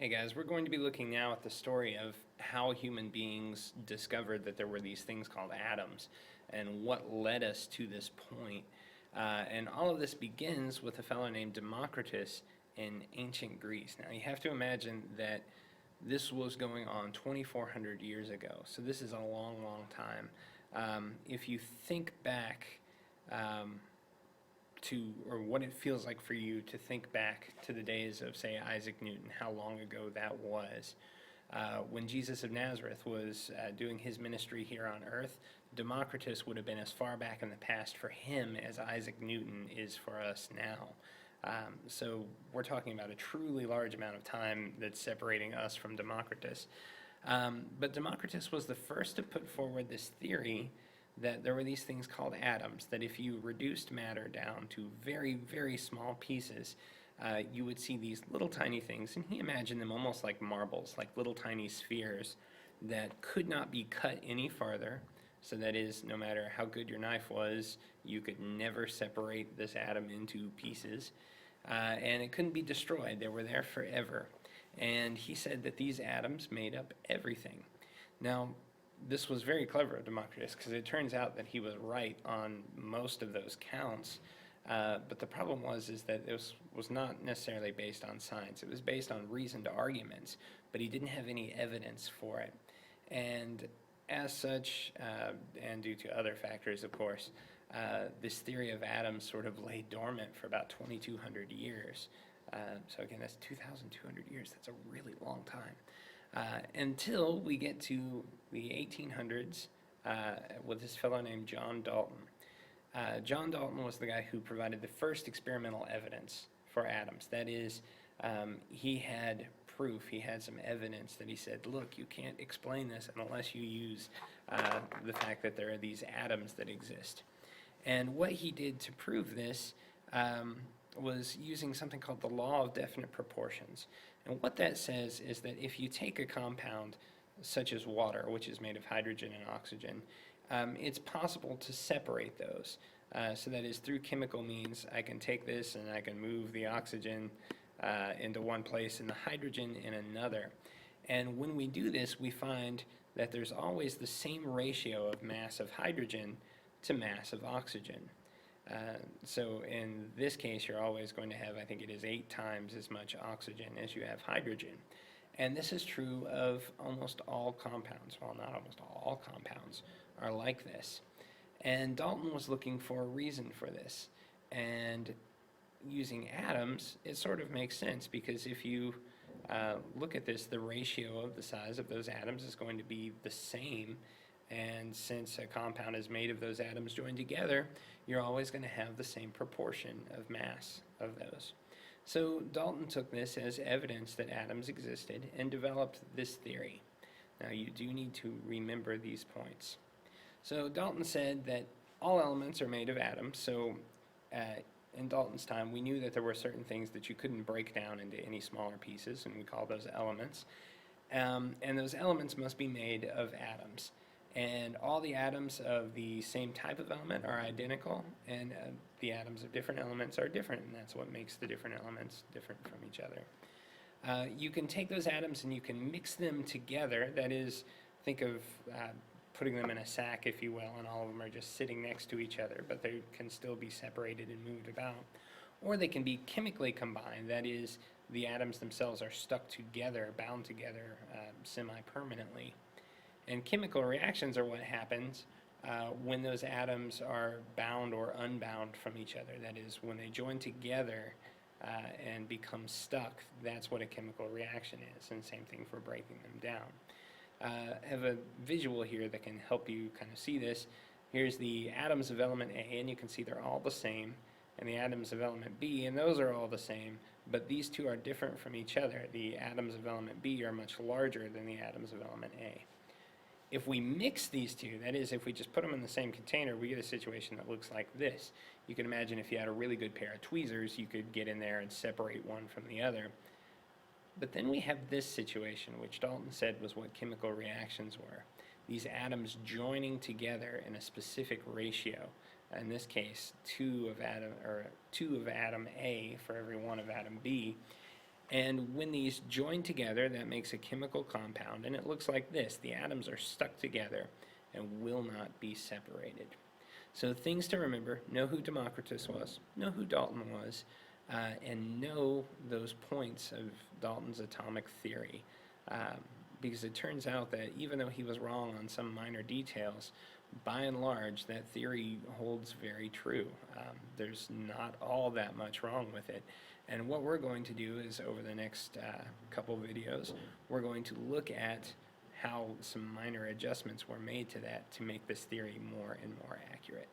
Hey guys, we're going to be looking now at the story of how human beings discovered that there were these things called atoms and what led us to this point. And all of this begins with a fellow named Democritus in ancient Greece. Now you have to imagine that this was going on 2,400 years ago, so this is a long, long time. If you think back or what it feels like for you to think back to the days of, say, Isaac Newton, how long ago that was. When Jesus of Nazareth was doing his ministry here on earth, Democritus would have been as far back in the past for him as Isaac Newton is for us now. So we're talking about a truly large amount of time that's separating us from Democritus. But Democritus was the first to put forward this theory that there were these things called atoms, that if you reduced matter down to very, very small pieces, you would see these little tiny things, and he imagined them almost like marbles, like little tiny spheres that could not be cut any farther. So that is, no matter how good your knife was, you could never separate this atom into pieces, and it couldn't be destroyed. They were there forever. And he said that these atoms made up everything. Now, this was very clever of Democritus, because it turns out that he was right on most of those counts. But the problem was that this was not necessarily based on science. It was based on reasoned arguments, but he didn't have any evidence for it. And as such, and due to other factors, of course, this theory of atoms sort of lay dormant for about 2,200 years. So again, that's 2,200 years. That's a really long time. Until we get to the 1800s with this fellow named John Dalton. John Dalton was the guy who provided the first experimental evidence for atoms. That is, he had proof, he had some evidence that he said, look, you can't explain this unless you use the fact that there are these atoms that exist. And what he did to prove this was using something called the law of definite proportions. And what that says is that if you take a compound such as water, which is made of hydrogen and oxygen, it's possible to separate those. So that is, through chemical means, I can take this and I can move the oxygen into one place and the hydrogen in another. And when we do this, we find that there's always the same ratio of mass of hydrogen to mass of oxygen. So in this case, you're always going to have, I think it is 8 times as much oxygen as you have hydrogen. And this is true of almost all compounds. Well, not almost all compounds are like this. And Dalton was looking for a reason for this. And using atoms, it sort of makes sense, because if you look at this, the ratio of the size of those atoms is going to be the same. And since a compound is made of those atoms joined together, you're always going to have the same proportion of mass of those. So Dalton took this as evidence that atoms existed and developed this theory. Now you do need to remember these points. So Dalton said that all elements are made of atoms. So in Dalton's time, we knew that there were certain things that you couldn't break down into any smaller pieces, and we call those elements. And those elements must be made of atoms. And all the atoms of the same type of element are identical, and the atoms of different elements are different, and that's what makes the different elements different from each other. You can take those atoms and you can mix them together. That is, think of putting them in a sack, if you will, and all of them are just sitting next to each other, but they can still be separated and moved about. Or they can be chemically combined. That is, the atoms themselves are stuck together, bound together semi-permanently. And chemical reactions are what happens when those atoms are bound or unbound from each other. That is, when they join together and become stuck, that's what a chemical reaction is, and same thing for breaking them down. I have a visual here that can help you kind of see this. Here's the atoms of element A, and you can see they're all the same, and the atoms of element B, and those are all the same, but these two are different from each other. The atoms of element B are much larger than the atoms of element A. If we mix these two, that is, if we just put them in the same container, we get a situation that looks like this. You can imagine if you had a really good pair of tweezers, you could get in there and separate one from the other. But then we have this situation, which Dalton said was what chemical reactions were. These atoms joining together in a specific ratio. In this case, 2 of atom A for every 1 of atom B. And when these join together, that makes a chemical compound, and it looks like this. The atoms are stuck together and will not be separated. So things to remember: know who Democritus was, know who Dalton was, and know those points of Dalton's atomic theory. Because it turns out that even though he was wrong on some minor details, by and large, that theory holds very true. There's not all that much wrong with it. And what we're going to do is, over the next couple videos, we're going to look at how some minor adjustments were made to that to make this theory more and more accurate.